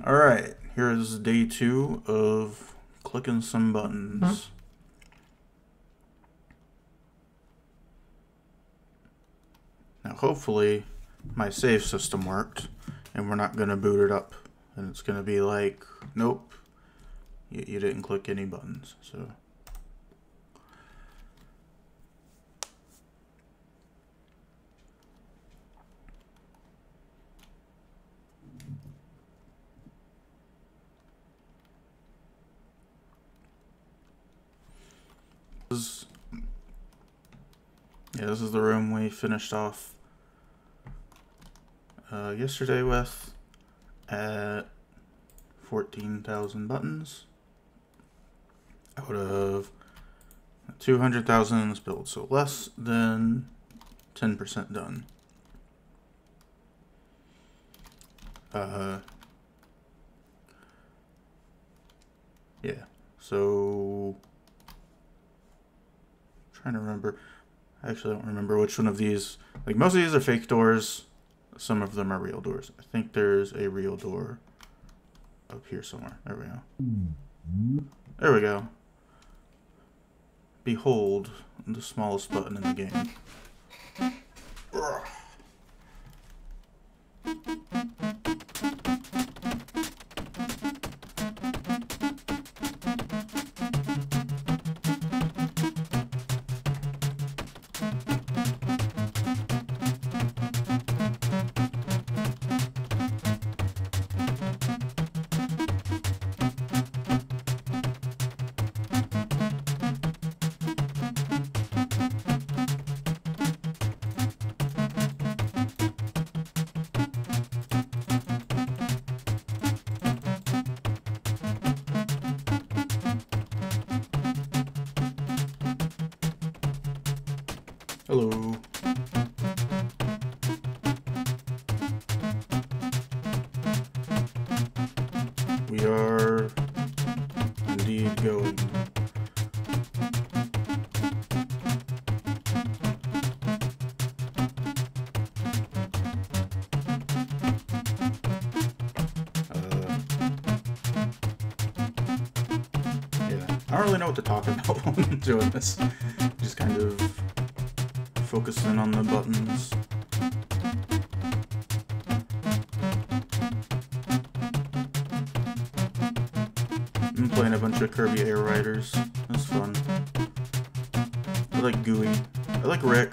Alright, here is day 2 of clicking some buttons. Now hopefully my save system worked and we're not going to boot it up and it's going to be like, nope, you didn't click any buttons. So this is the room we finished off yesterday with at 14,000 buttons out of 200,000 in this build, so less than 10% done. Yeah, so trying to remember. I actually don't remember which one of these. Like, most of these are fake doors. Some of them are real doors. I think there's a real door up here somewhere. There we go. There we go. Behold the smallest button in the game. Hello. We are indeed going. Yeah, I don't really know what to talk about when I'm doing this. Just kind of focusing on the buttons. I'm playing a bunch of Kirby Air Riders. That's fun. I like Gooey. I like Rick.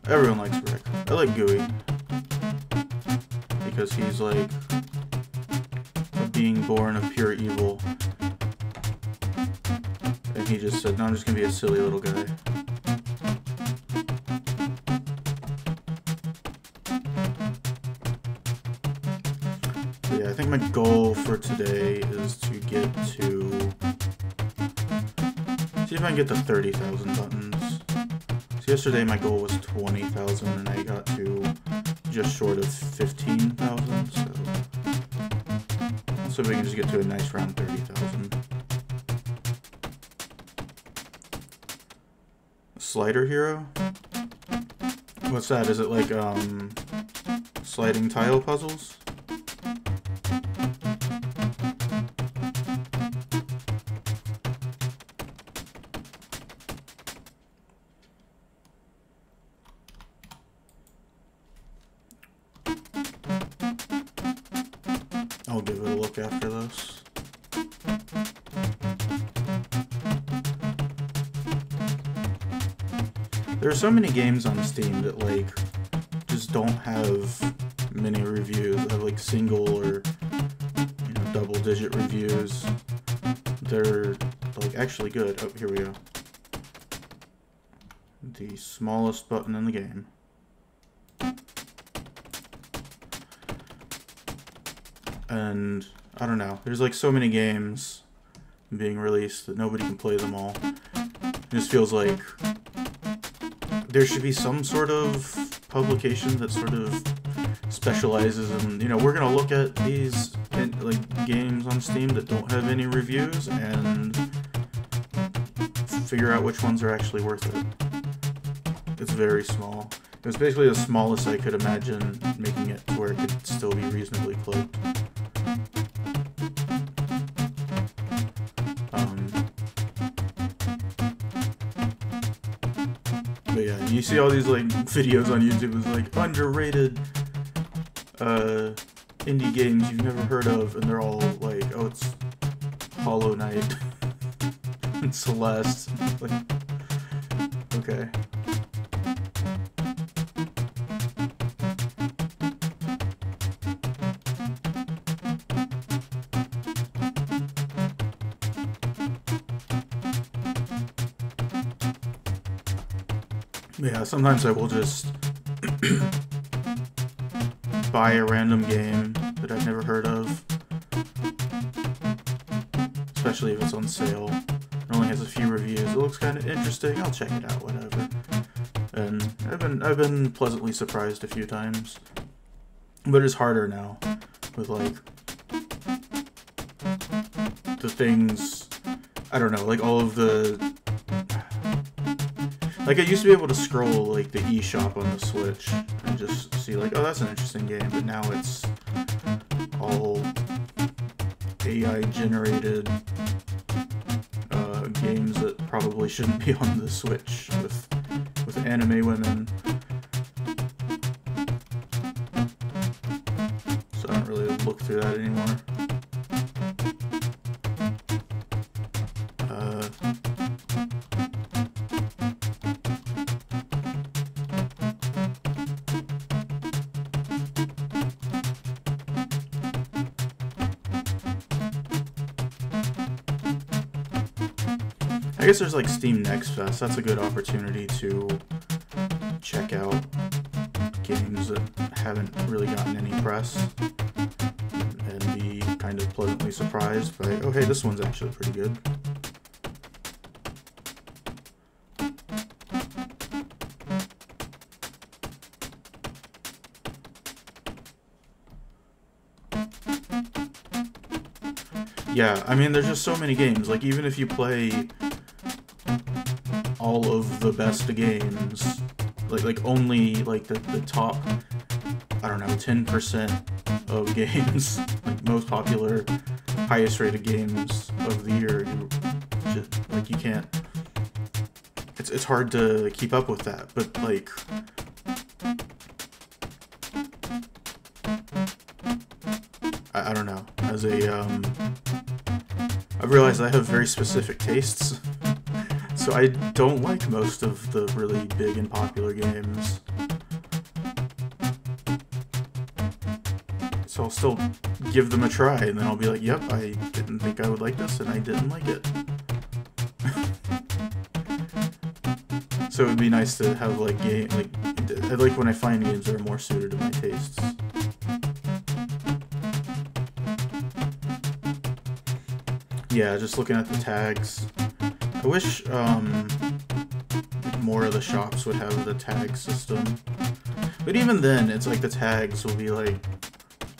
Everyone likes Rick. I like Gooey because he's like a being born of pure evil. And he just said, no, I'm just gonna be a silly little guy. Yeah, I think my goal for today is to get to... see if I can get to 30,000 buttons. So yesterday my goal was 20,000 and I got to just short of 15,000, so... let's see if we can just get to a nice round 30,000. Slider Hero? What's that? Is it like, sliding tile puzzles? I'll give it a look after this. There are so many games on Steam that, like, just don't have many reviews. They have, like, single or, you know, double-digit reviews. They're, like, actually good. Oh, here we go. The smallest button in the game. And I don't know, there's like so many games being released that nobody can play them all. It just feels like there should be some sort of publication that sort of specializes in, you know, we're gonna look at these like games on Steam that don't have any reviews and figure out which ones are actually worth it. It's very small. It was basically the smallest I could imagine making it to where it could still be reasonably cloaked. But yeah, you see all these like videos on YouTube with like underrated indie games you've never heard of, and they're all like, oh, it's Hollow Knight and Celeste. Like, okay. Yeah, sometimes I will just buy a random game that I've never heard of, especially if it's on sale. It only has a few reviews. It looks kind of interesting. I'll check it out, whatever. And I've been pleasantly surprised a few times, but it's harder now with like the things. I don't know, like all of the. Like, I used to be able to scroll, like, the eShop on the Switch and just see, like, oh, that's an interesting game, but now it's all AI-generated games that probably shouldn't be on the Switch with anime women. So I don't really look through that anymore. I guess there's like Steam Next Fest. That's a good opportunity to check out games that haven't really gotten any press and be kind of pleasantly surprised by, oh hey, this one's actually pretty good. Yeah, I mean, there's just so many games. Like, even if you play all of the best games, like only like the top, I don't know, 10% of games, like most popular, highest rated games of the year, you can't. It's hard to keep up with that, but like. I don't know. As a, I've realized I have very specific tastes, so I don't like most of the really big and popular games. So I'll still give them a try, and then I'll be like, yep, I didn't think I would like this, and I didn't like it. So it would be nice to have, like, I like when I find games that are more suited to my tastes. Yeah, just looking at the tags. I wish more of the shops would have the tag system. But even then, it's like the tags will be like,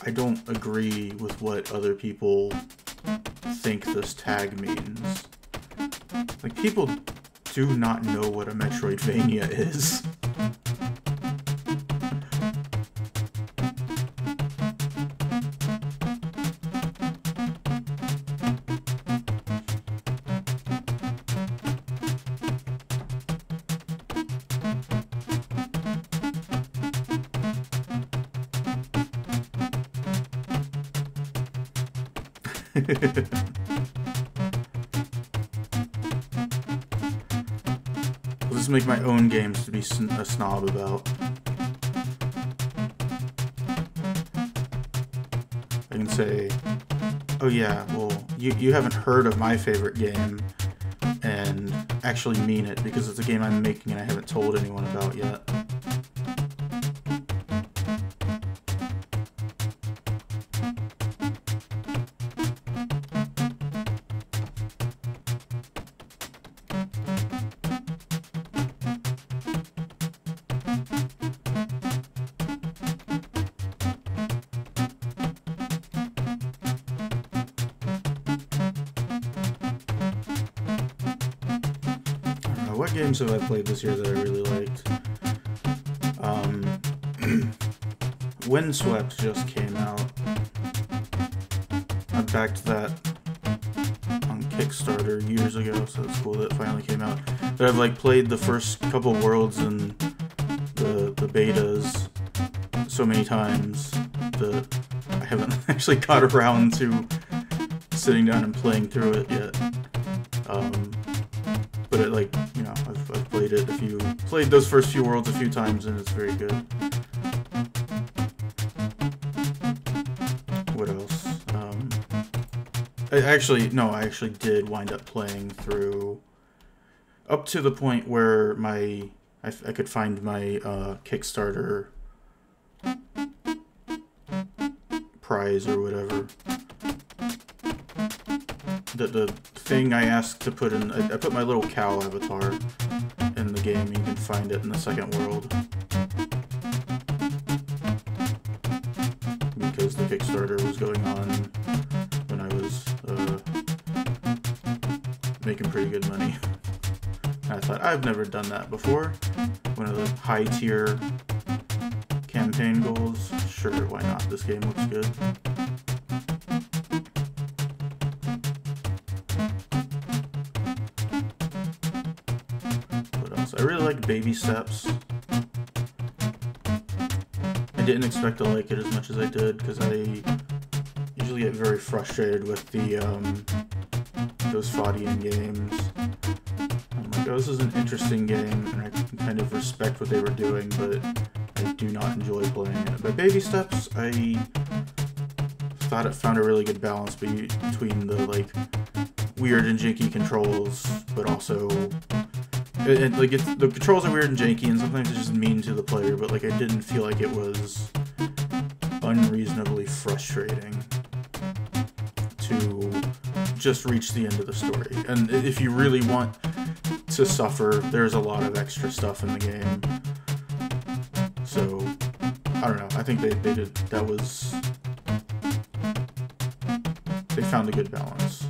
I don't agree with what other people think this tag means. Like, people do not know what a Metroidvania is. I'll just make my own games to be a snob about. I can say, oh yeah, well, you haven't heard of my favorite game, and actually mean it, because it's a game I'm making and I haven't told anyone about yet. What games have I played this year that I really liked? Windswept just came out. I backed that on Kickstarter years ago, so it's cool that it finally came out. But I've like played the first couple worlds and the betas so many times that I haven't actually got around to sitting down and playing through it yet. But it, like, you know, I've played it played those first few worlds a few times, and it's very good. What else? I actually did wind up playing through up to the point where I could find my Kickstarter prize or whatever. The thing I asked to put in, I put my little cow avatar in the game. You can find it in the second world. Because the Kickstarter was going on when I was making pretty good money. I thought, I've never done that before. One of the high tier campaign goals. Sure, why not? This game looks good. I really like Baby Steps. I didn't expect to like it as much as I did, because I usually get very frustrated with the those Fadian games. I'm like, oh, this is an interesting game, and I can kind of respect what they were doing, but I do not enjoy playing it. But Baby Steps, I thought it found a really good balance between the like weird and janky controls, but also like the controls are weird and janky, and sometimes it's just mean to the player, but like I didn't feel like it was unreasonably frustrating to just reach the end of the story. And if you really want to suffer, there's a lot of extra stuff in the game. So I don't know. I think they did. They found a good balance.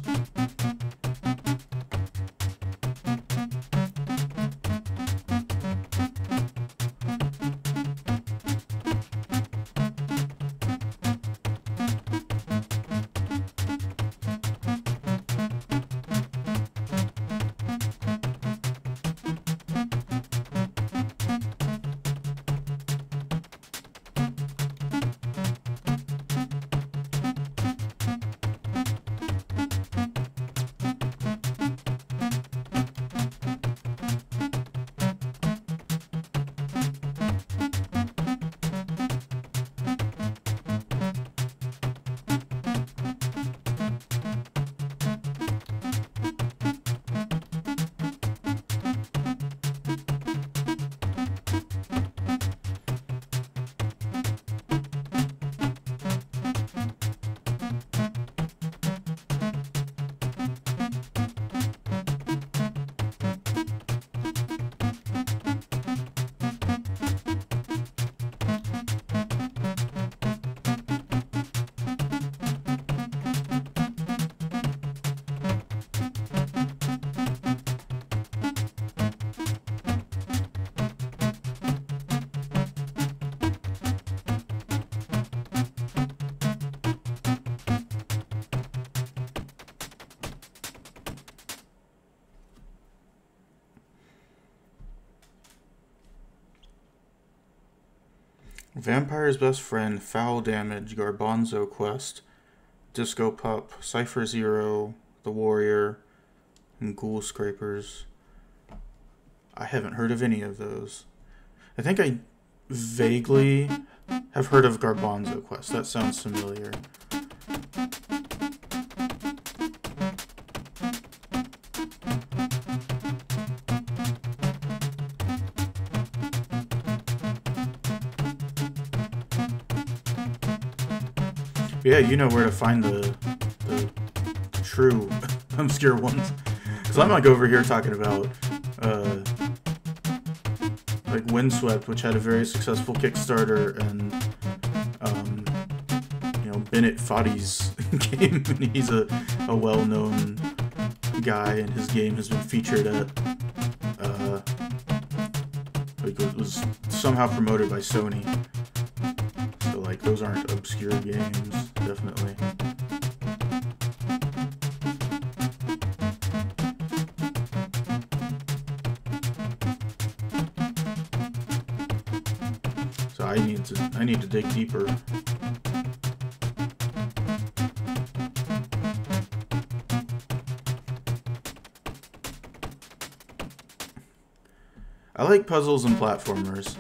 Vampire's Best Friend, Foul Damage, Garbanzo Quest, Disco Pup, Cypher Zero, The Warrior, and Ghoul Scrapers. I haven't heard of any of those. I think I vaguely have heard of Garbanzo Quest. That sounds familiar. Yeah, you know where to find the true obscure ones. Because I'm like over here talking about like Windswept, which had a very successful Kickstarter, and you know, Bennett Foddy's game, and he's a well-known guy, and his game has been featured at like it was somehow promoted by Sony. So like those aren't obscure games, definitely. So I need to dig deeper. I like puzzles and platformers.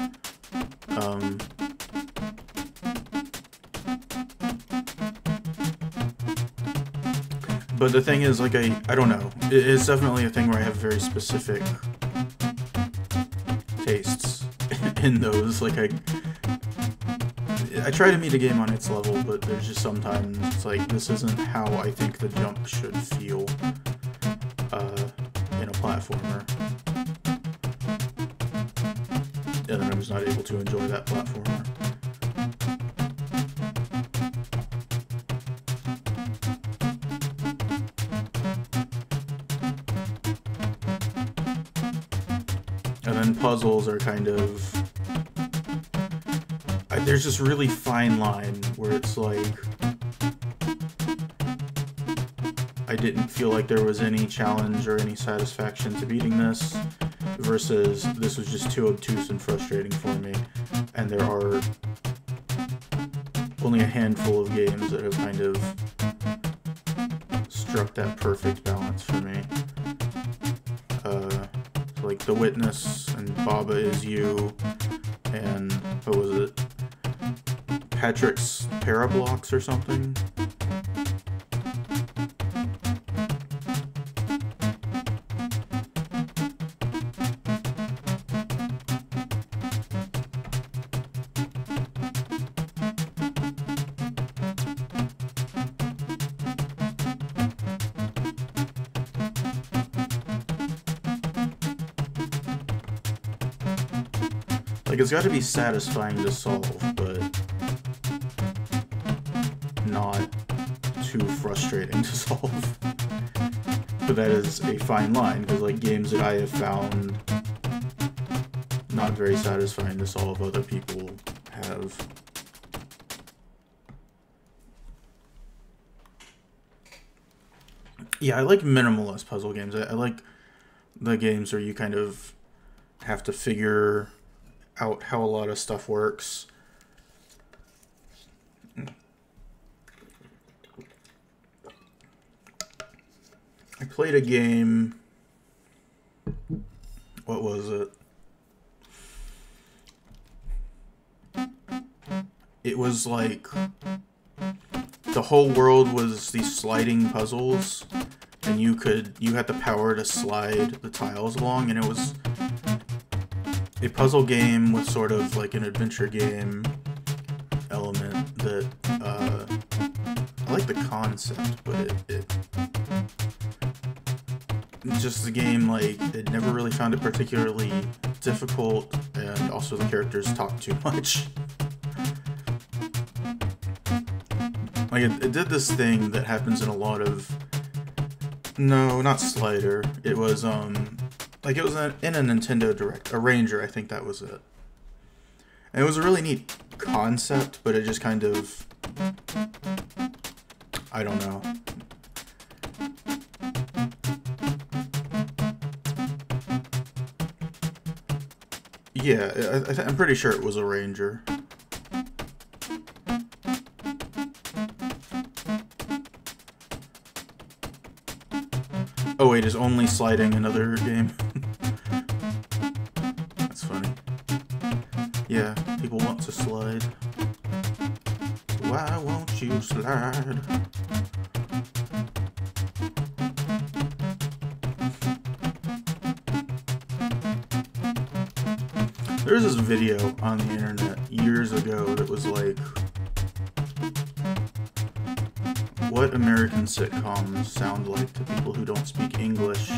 But the thing is, like, I don't know. It's definitely a thing where I have very specific tastes in those. Like, I try to meet a game on its level, but there's just sometimes it's like, this isn't how I think the jump should feel in a platformer. And then I'm just not able to enjoy that platformer. And then puzzles are kind of... there's this really fine line where it's like... I didn't feel like there was any challenge or any satisfaction to beating this, versus this was just too obtuse and frustrating for me. And there are only a handful of games that have kind of struck that perfect balance for me. Like The Witness and Baba Is You and what was it? Patrick's Parablocks or something? Like, it's got to be satisfying to solve, but not too frustrating to solve. But that is a fine line, because, like, games that I have found not very satisfying to solve, other people have. Yeah, I like minimalist puzzle games. I like the games where you kind of have to figure out how a lot of stuff works. I played a game, what was it? It was like the whole world was these sliding puzzles, and you had the power to slide the tiles along, and it was a puzzle game with sort of like an adventure game element that I like the concept, but it just the game, like, it never really found it particularly difficult, and also the characters talk too much. Like, it did this thing that happens in a lot of... No, not Slider. It was, like, it was in a Nintendo Direct. A Ranger, I think that was it. And it was a really neat concept, but it just kind of... I don't know. Yeah, I'm pretty sure it was a Ranger. Oh wait, is only sliding another game? That's funny. Yeah, people want to slide. Why won't you slide? There was this video on the internet years ago that was like, what American sitcoms sound like to people who don't speak English.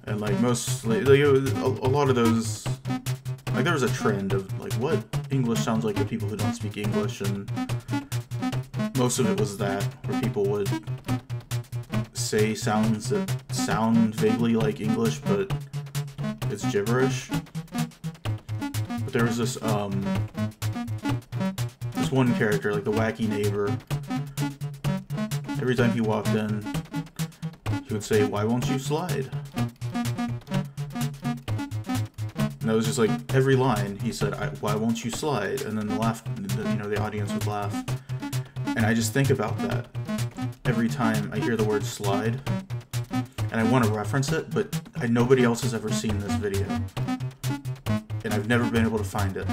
And like mostly, like, it was a lot of those, like there was a trend of like what English sounds like to people who don't speak English, and most of it was that, where people would say sounds that sound vaguely like English, but it's gibberish. But there was this this one character, like the wacky neighbor. Every time he walked in, he would say, "Why won't you slide?" And that was just like every line he said, "Why won't you slide?" And then the audience would laugh. And I just think about that every time I hear the word slide, and I want to reference it, but nobody else has ever seen this video, and I've never been able to find it.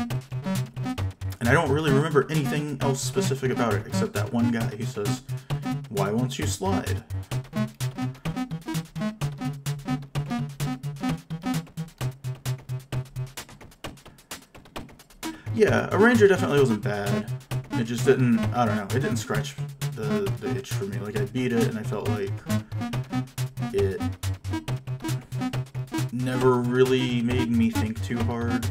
And I don't really remember anything else specific about it except that one guy who says, "Why won't you slide?" Yeah, a ranger definitely wasn't bad. It just didn't, I don't know, it didn't scratch the itch for me. Like, I beat it and I felt like it never really made me think too hard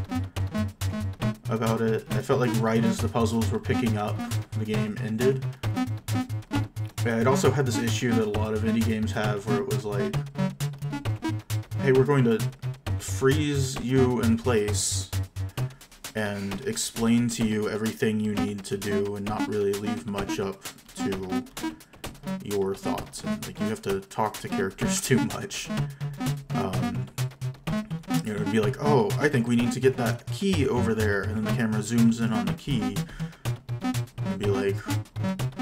about it. I felt like right as the puzzles were picking up, the game ended. Yeah, it also had this issue that a lot of indie games have where it was like, hey, we're going to freeze you in place and explain to you everything you need to do and not really leave much up to your thoughts. And like, you have to talk to characters too much. It'd be like, oh, I think we need to get that key over there, and then the camera zooms in on the key. And be like,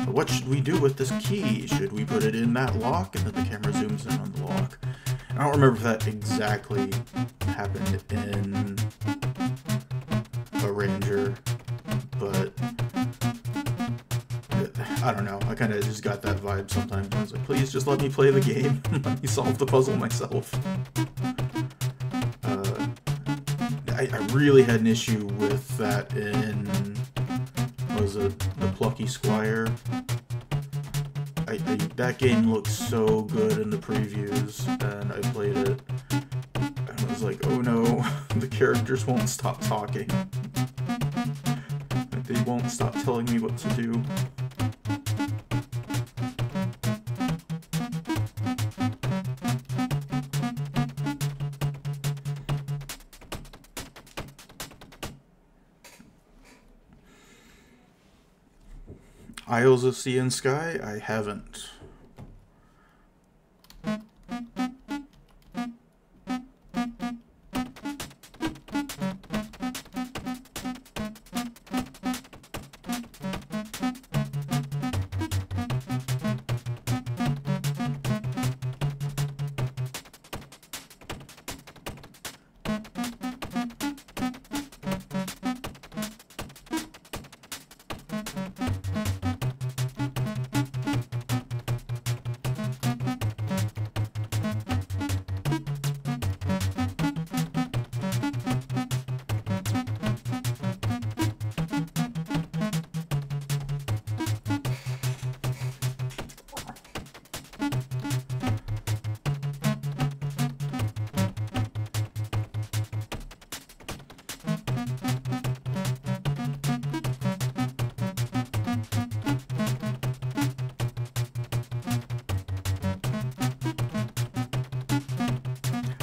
what should we do with this key? Should we put it in that lock? And then the camera zooms in on the lock. And I don't remember if that exactly happened in a Ranger, but I don't know. I kind of just got that vibe sometimes. I was like, please just let me play the game and let me solve the puzzle myself. I really had an issue with that in, what was it, The Plucky Squire? That game looked so good in the previews, and I played it, and I was like, oh no, the characters won't stop talking. Like, they won't stop telling me what to do. Isles of Sea and Sky? I haven't.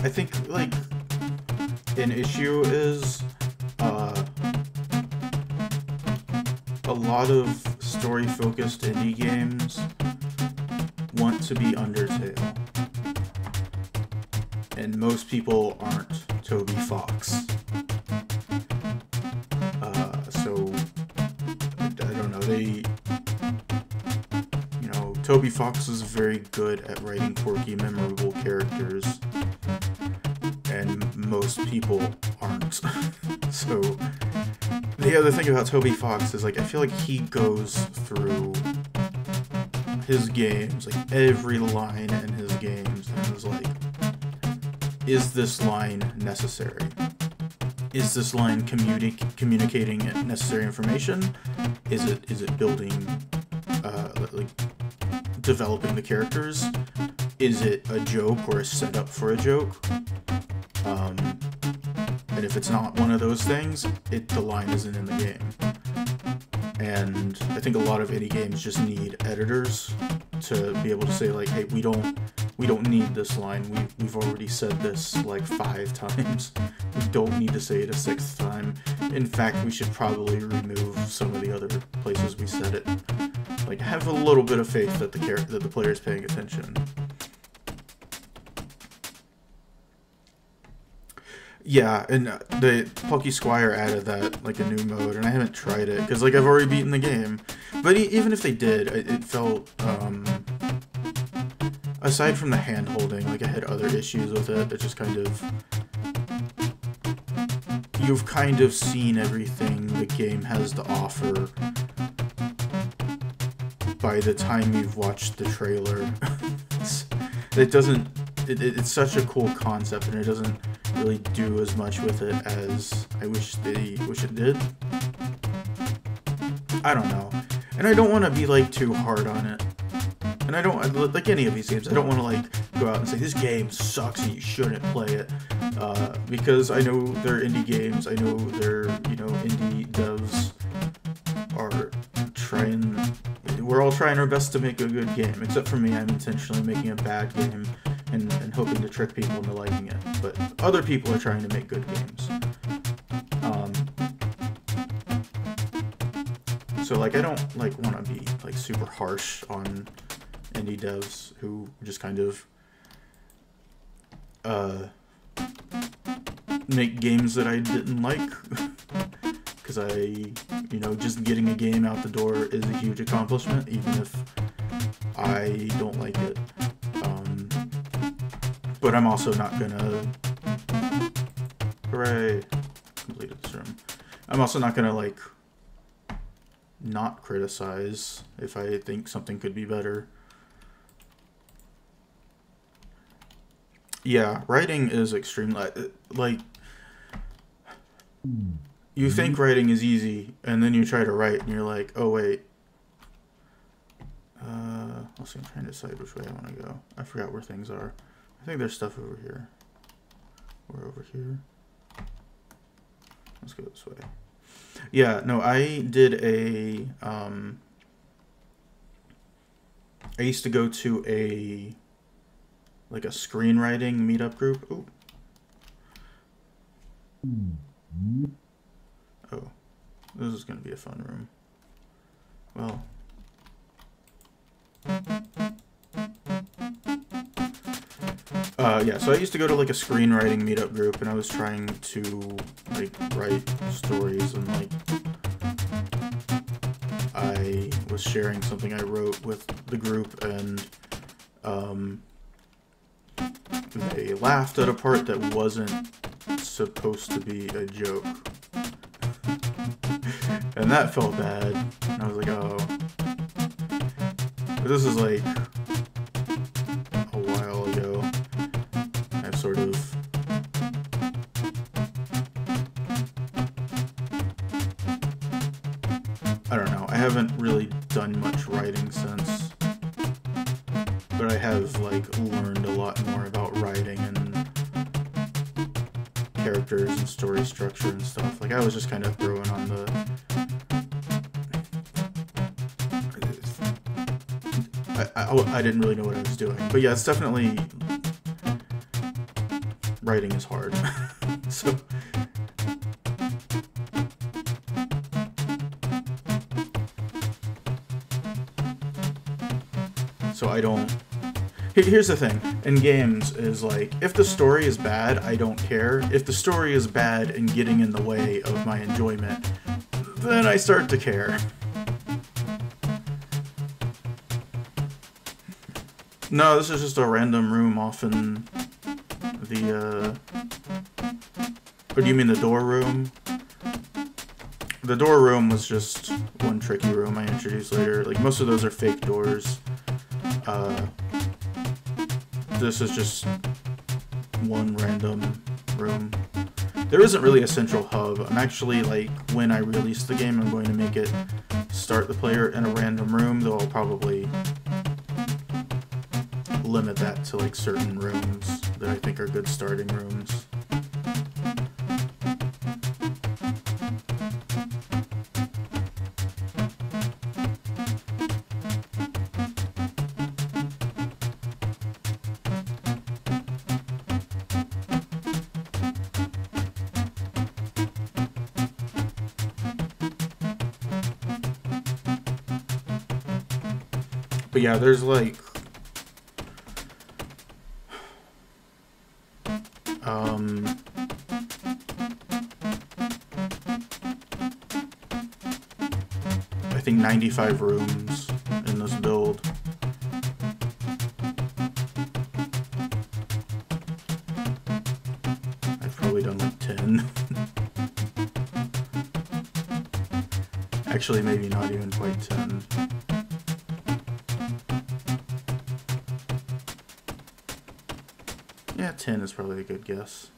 I think, like, an issue is, a lot of story-focused indie games want to be Undertale. And most people aren't Toby Fox. So, I don't know, Toby Fox is very good at writing quirky, memorable characters. And most people aren't. So, the other thing about Toby Fox is, like, I feel like he goes through his games, like, every line in his games, and is like, is this line necessary? Is this line communicating necessary information? Is it building, like, developing the characters? Is it a joke or a setup for a joke? And if it's not one of those things, the line isn't in the game. And I think a lot of indie games just need editors to be able to say, like, hey, we don't we don't need this line. We've already said this like 5 times. We don't need to say it a 6th time. In fact, we should probably remove some of the other places we said it. Like, have a little bit of faith that the player is paying attention. Yeah, and the Plucky Squire added that, like, a new mode, and I haven't tried it, because, like, I've already beaten the game. But even if they did, it felt, aside from the hand-holding, like, I had other issues with it. It just kind of... You've kind of seen everything the game has to offer by the time you've watched the trailer. It's such a cool concept, and it doesn't really do as much with it as I wish it did. I don't know. And I don't want to be, like, too hard on it. And I don't, like any of these games, I don't want to, like, go out and say, this game sucks and you shouldn't play it. Because I know they're indie games, I know they're, you know, indie devs are trying, we're all trying our best to make a good game. Except for me, I'm intentionally making a bad game and hoping to trick people into liking it. But other people are trying to make good games. So, like, I don't, like, want to be, like, super harsh on indie devs who just kind of make games that I didn't like. Because you know, just getting a game out the door is a huge accomplishment, even if I don't like it. But I'm also not gonna... Hooray! Completed this room. I'm also not gonna, like, not criticize if I think something could be better. Yeah, writing is extremely... Like, you think writing is easy, and then you try to write, and you're like, oh, wait. Let's see, I'm trying to decide which way I want to go. I forgot where things are. I think there's stuff over here. Or over here. Let's go this way. Yeah, no, I did a... I used to go to a... like a screenwriting meetup group. Ooh. Oh, this is going to be a fun room. Well. Yeah, so I used to go to, like, a screenwriting meetup group, and I was trying to, like, write stories, and, like, I was sharing something I wrote with the group, and, they laughed at a part that wasn't supposed to be a joke. And that felt bad. And I was like, oh. But this is like a while ago. I've sort of... I don't know. I haven't really done much writing since. But I have, like, learned a lot more about writing and characters and story structure and stuff. Like, I was just kind of growing on the... I didn't really know what I was doing. But yeah, it's definitely... Writing is hard. So... So I don't... Here's the thing. In games is like, if the story is bad, I don't care. If the story is bad and getting in the way of my enjoyment, then I start to care. No, this is just a random room off in the, Or do you mean the door room? The door room was just one tricky room I introduced later. Like, most of those are fake doors. This is just one random room. There isn't really a central hub. I'm actually, like, when I release the game, I'm going to make it start the player in a random room, though I'll probably limit that to, like, certain rooms that I think are good starting rooms. But yeah, there's like I think 95 rooms in this build. I've probably done like 10. Actually, maybe not even quite 10. Yeah, 10 is probably a good guess.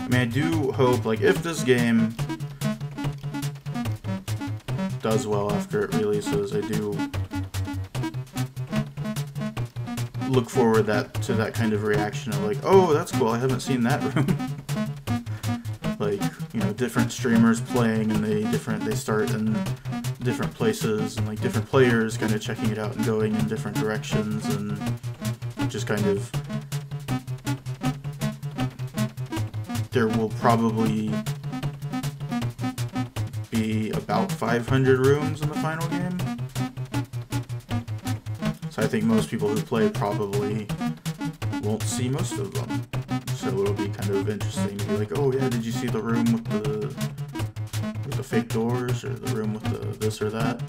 I mean, I do hope, like, if this game does well after it releases, I do look forward to that kind of reaction of like, oh, that's cool, I haven't seen that room. Like, you know, different streamers playing and they start in different places and like different players kind of checking it out and going in different directions and just kind of there will probably be about 500 rooms in the final game. So I think most people who play probably won't see most of them. So it'll be kind of interesting to be like, oh yeah, did you see the room with the fake doors, or the room with the this or that?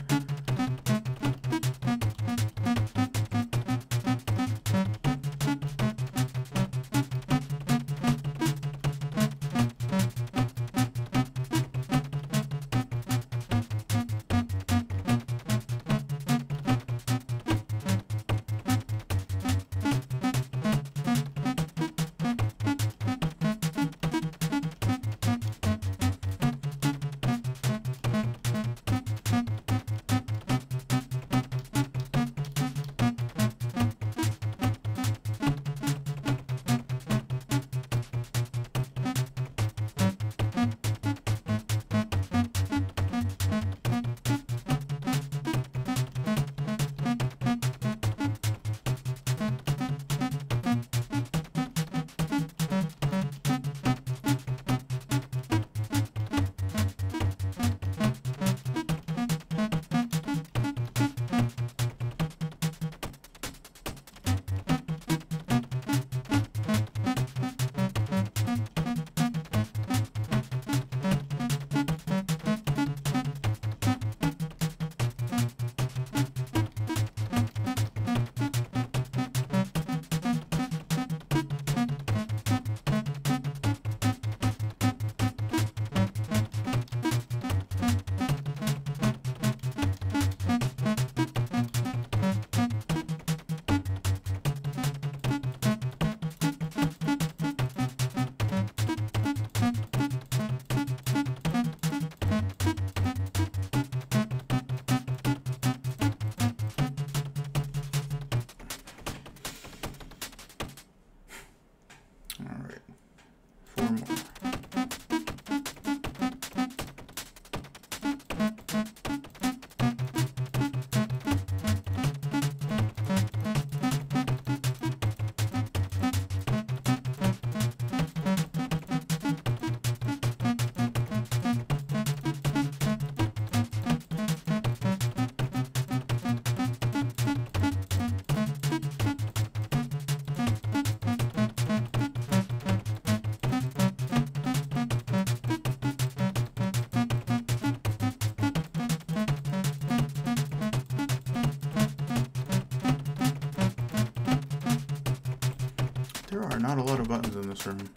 are not a lot of buttons in this room.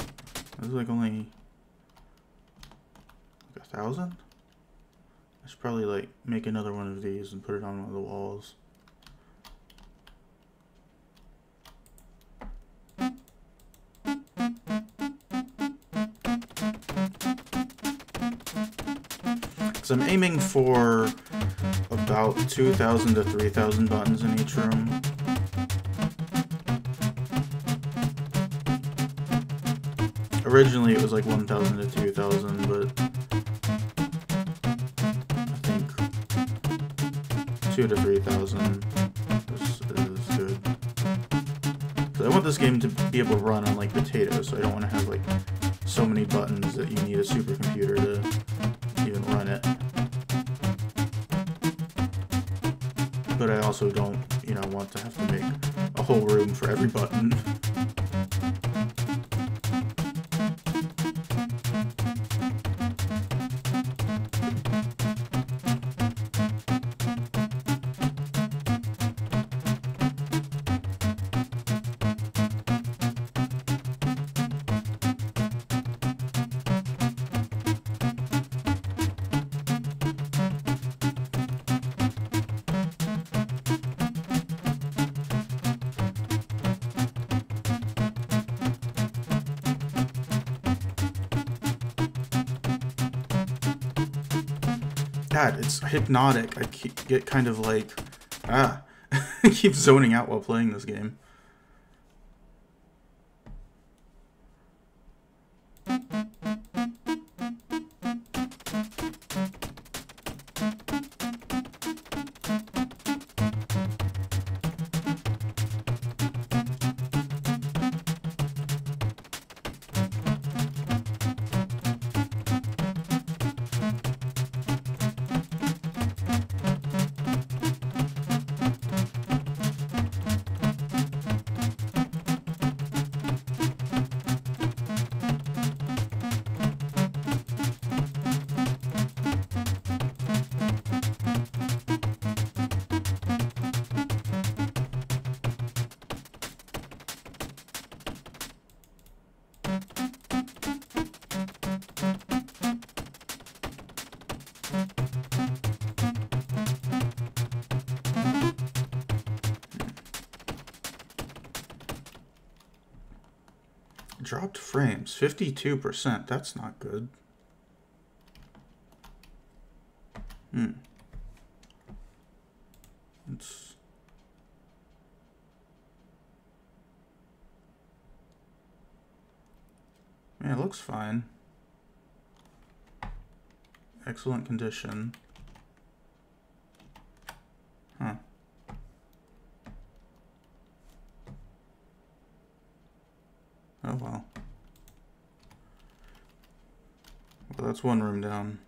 There's like only like 1,000? I should probably like make another one of these and put it on one of the walls. Because I'm aiming for about 2,000 to 3,000 buttons in each room. Originally it was like 1,000 to 2,000, but I think 2,000 to 3,000 is good. So I want this game to be able to run on like potatoes, so I don't want to have like so many buttons that you need a supercomputer to even run it. But I also don't, you know, want to have to make a whole room for every button. God, it's hypnotic. I get kind of like, I keep zoning out while playing this game. Dropped frames, 52%. That's not good. It's... Yeah, it looks fine. Excellent condition. Huh. Oh well. Well, that's one room down.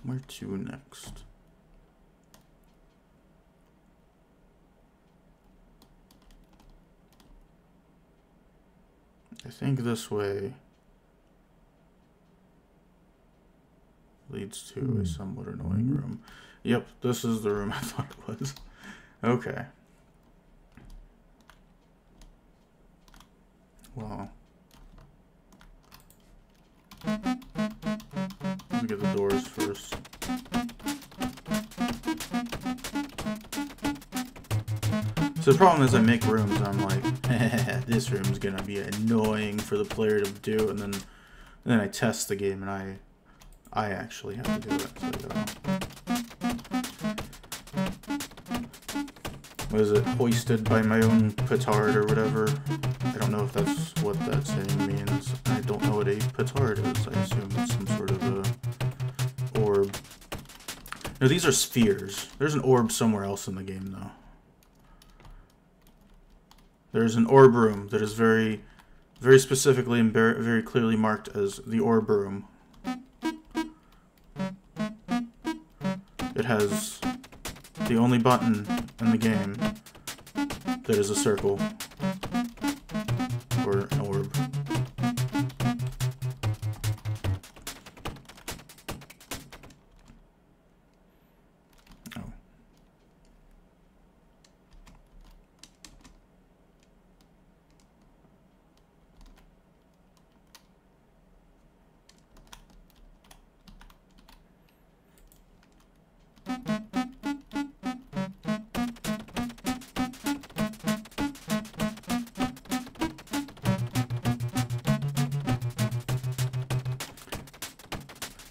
Where to next? I think this way leads to a somewhat annoying room. Yep, this is the room I thought it was. Okay. Wow. Let's get the doors first. So the problem is I make rooms and I'm like, this room's gonna be annoying for the player to do, and then I test the game and I actually have to do it. So, what is it? Hoisted by my own petard or whatever. I don't know if that's what that saying means. I don't know what a petard is. I assume it's some sort of a orb. No, these are spheres. There's an orb somewhere else in the game, though. There's an orb room that is very, very specifically and very clearly marked as the orb room. It has the only button in the game that is a circle or an orb. Oh.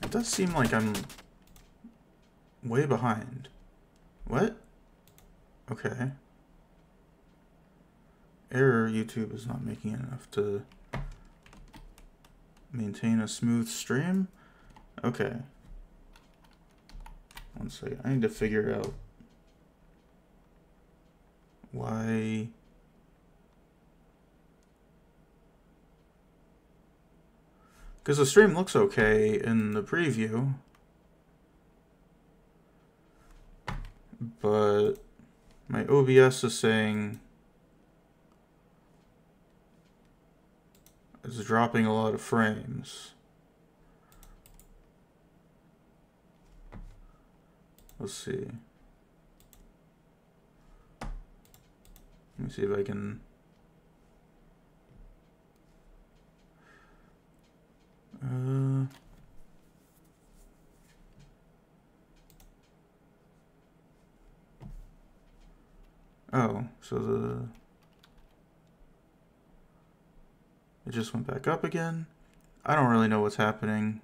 It does seem like I'm way behind. What? Okay. Error, YouTube is not making enough to maintain a smooth stream. Okay. One second. I need to figure out why. Because the stream looks okay in the preview, but my OBS is saying it's dropping a lot of frames. Let's see. Let me see if I can. Oh, so it just went back up again. I don't really know what's happening.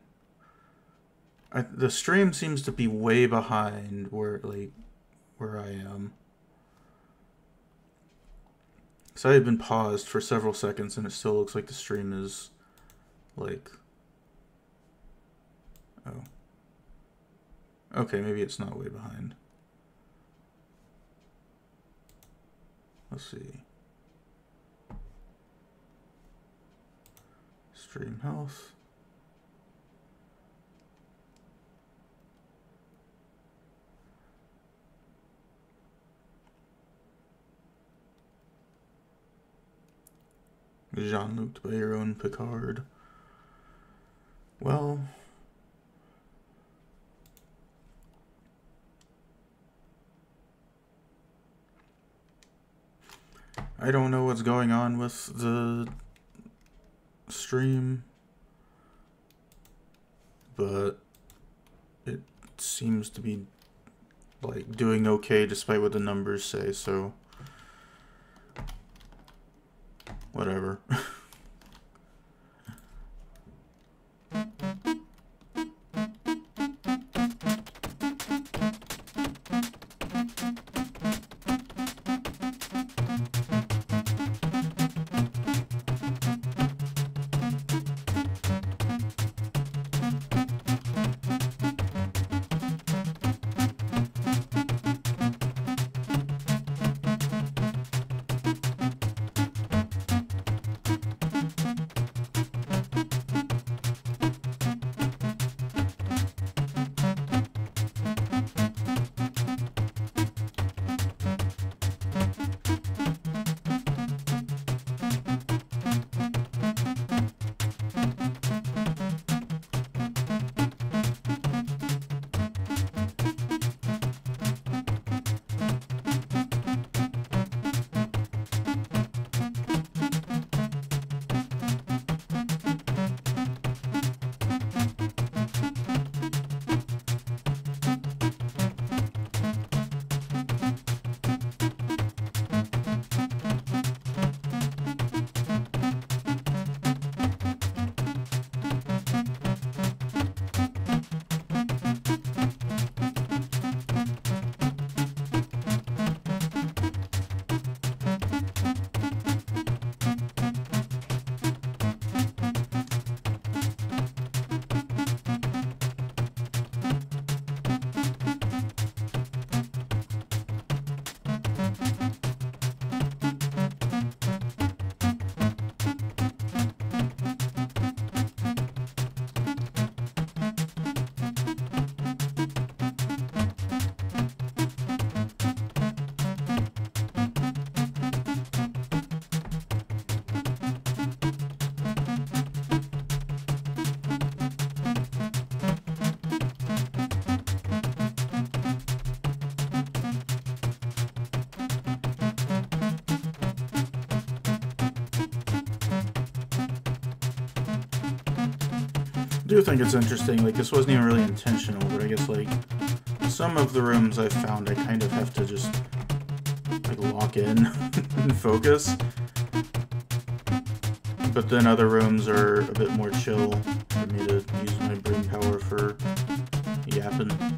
The stream seems to be way behind where I am. So I had been paused for several seconds and it still looks like the stream is like, oh. Okay, maybe it's not way behind. Let's see. Stream health. Jean-Luc Bayron Picard. Well, I don't know what's going on with the stream, but it seems to be like doing okay despite what the numbers say, so whatever. I do think it's interesting, like, this wasn't even really intentional, but I guess, like, some of the rooms I've found I kind of have to just, like, lock in and focus. But then other rooms are a bit more chill for me to use my brain power for happen.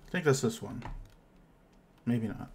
I think that's this one. Maybe not.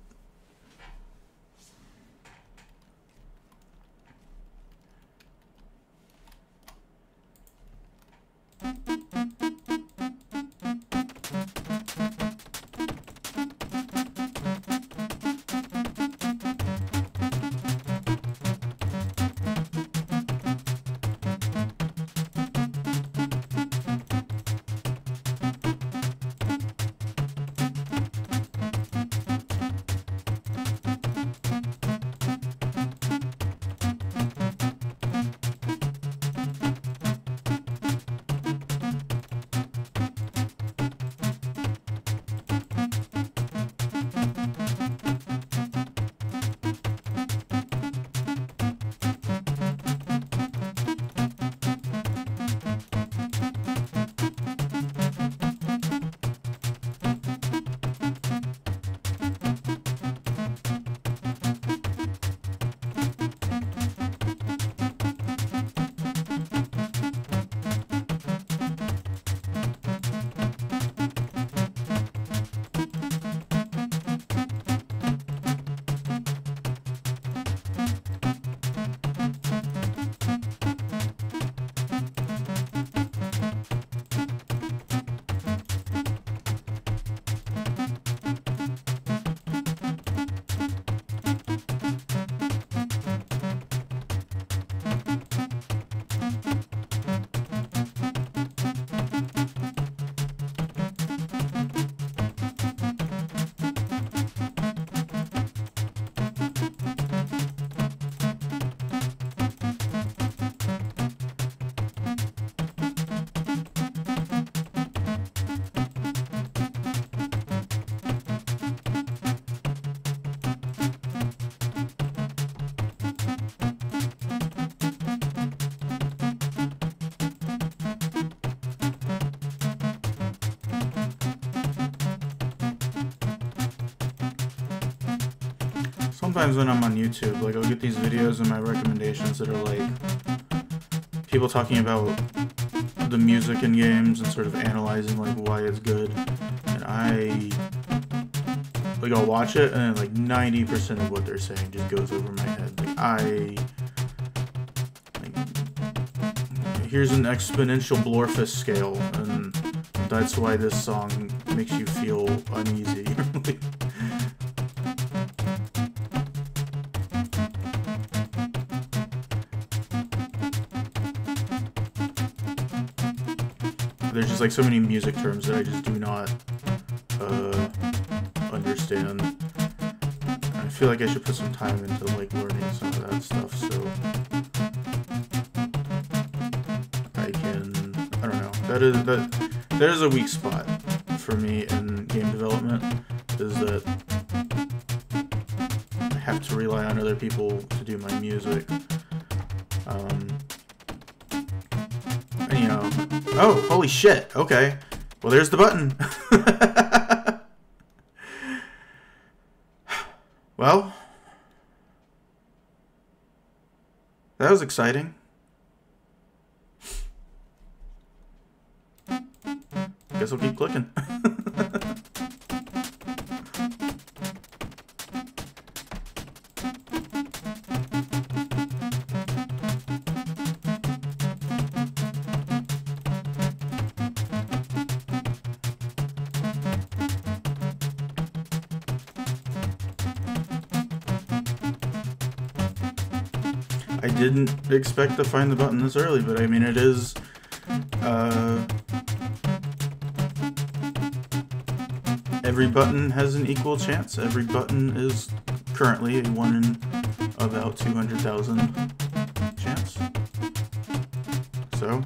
sometimes when I'm on YouTube, like I'll get these videos in my recommendations that are like people talking about the music in games and sort of analyzing like why it's good, and I'll watch it and like 90% of what they're saying just goes over my head. Here's an exponential Blorfus scale, and that's why this song makes you feel uneasy. There's just like so many music terms that I just do not understand. I feel like I should put some time into like learning some of that stuff, so I don't know. That is a weak spot for me in game development, is that I have to rely on other people to do my music. And, you know, oh, holy shit, okay. Well, there's the button. Well, that was exciting. Guess I'll keep clicking. I didn't expect to find the button this early, but I mean, it is, every button has an equal chance. Every button is currently a 1 in about 200,000 chance. So,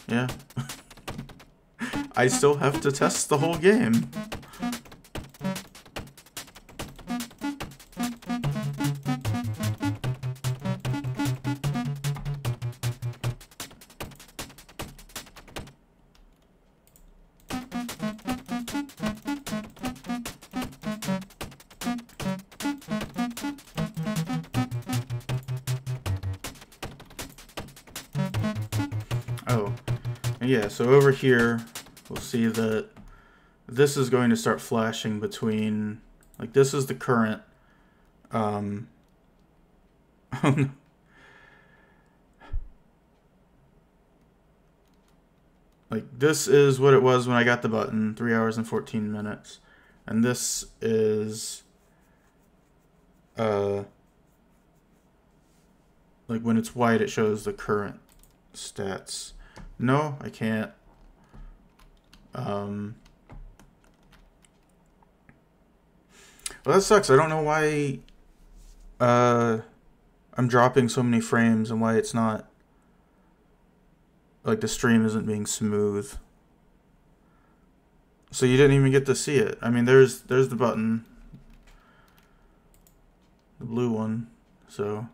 yeah. I still have to test the whole game. Oh, yeah, so over here, we'll see that this is going to start flashing between, like, this is the current, oh no. Like, this is what it was when I got the button, 3 hours and 14 minutes. And this is, like, when it's white, it shows the current stats. No, I can't. Well, that sucks. I don't know why I'm dropping so many frames and why it's not, like, the stream isn't being smooth. So you didn't even get to see it. I mean, there's the button, the blue one. So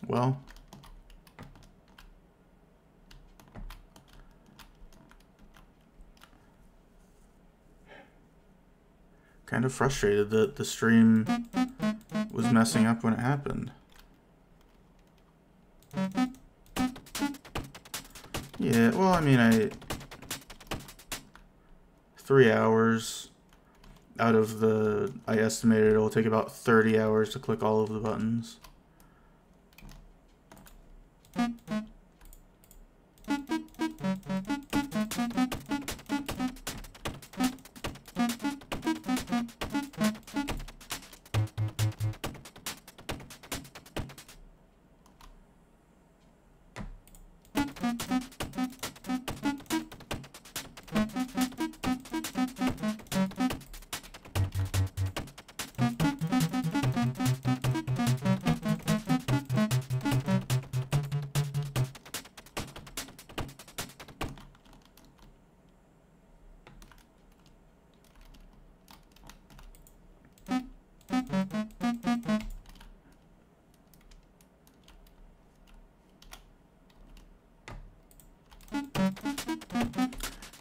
well, kind of frustrated that the stream was messing up when it happened. Yeah, well, I mean, 3 hours out of the, I estimated it'll take about 30 hours to click all of the buttons.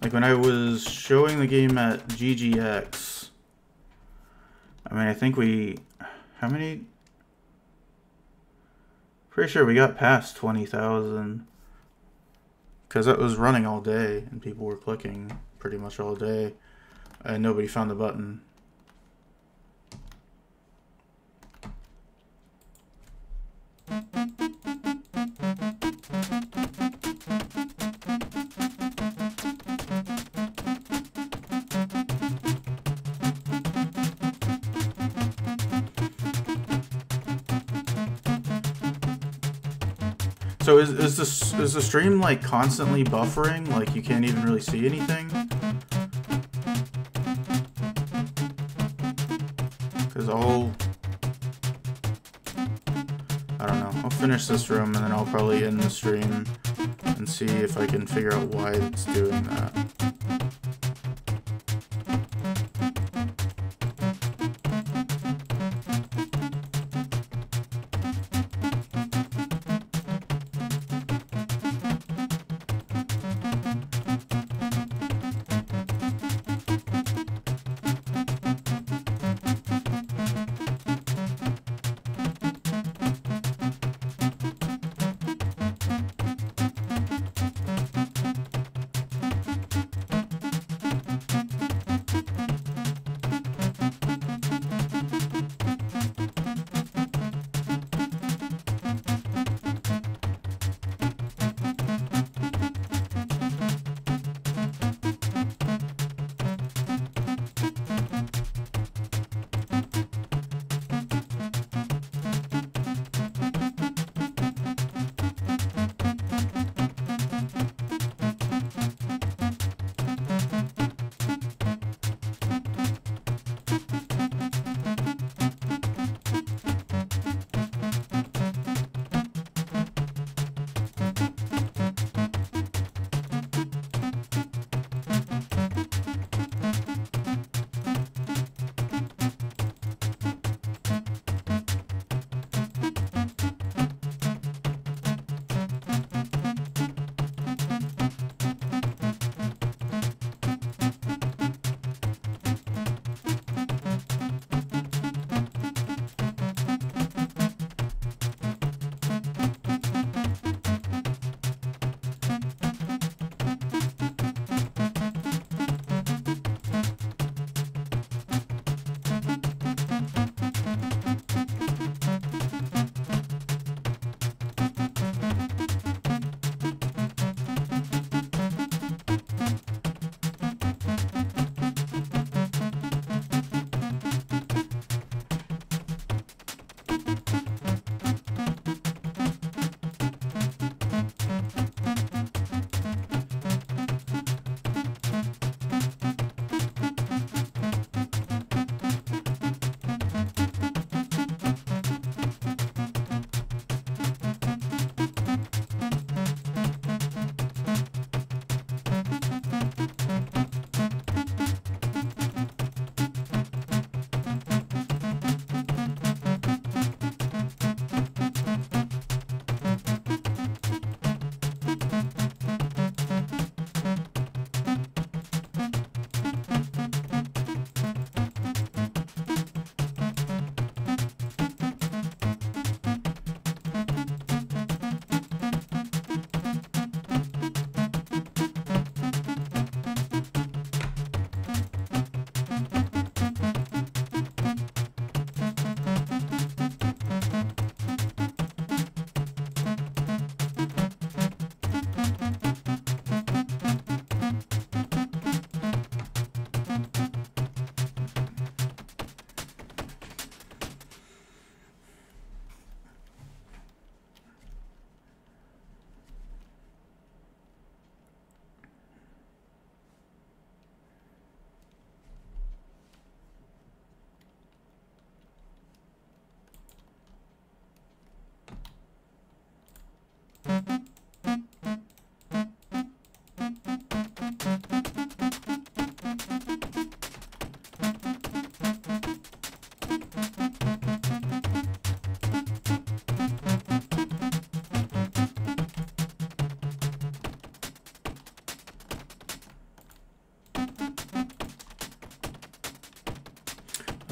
Like when I was showing the game at GGX, I mean, I think how many? Pretty sure we got past 20,000. Because that was running all day and people were clicking pretty much all day and nobody found the button. So is the stream like constantly buffering? Like you can't even really see anything? Because I don't know. I'll finish this room and then I'll probably end the stream and see if I can figure out why it's doing that.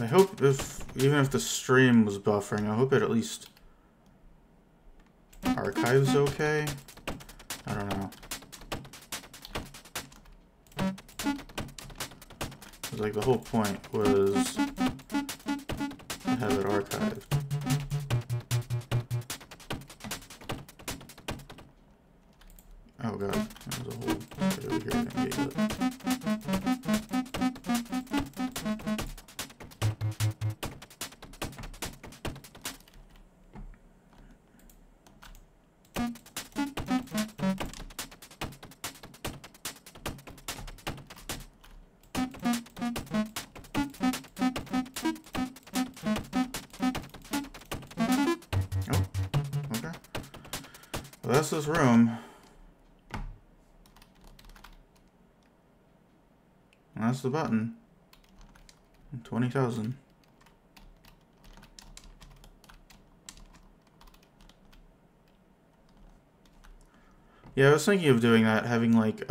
I hope even if the stream was buffering, I hope it at least archives okay. I don't know. It's like the whole point was to have it archived. Oh god, there's a whole side over here I didn't get yet. Well, that's this room. And that's the button. 20,000. Yeah, I was thinking of doing that, having like,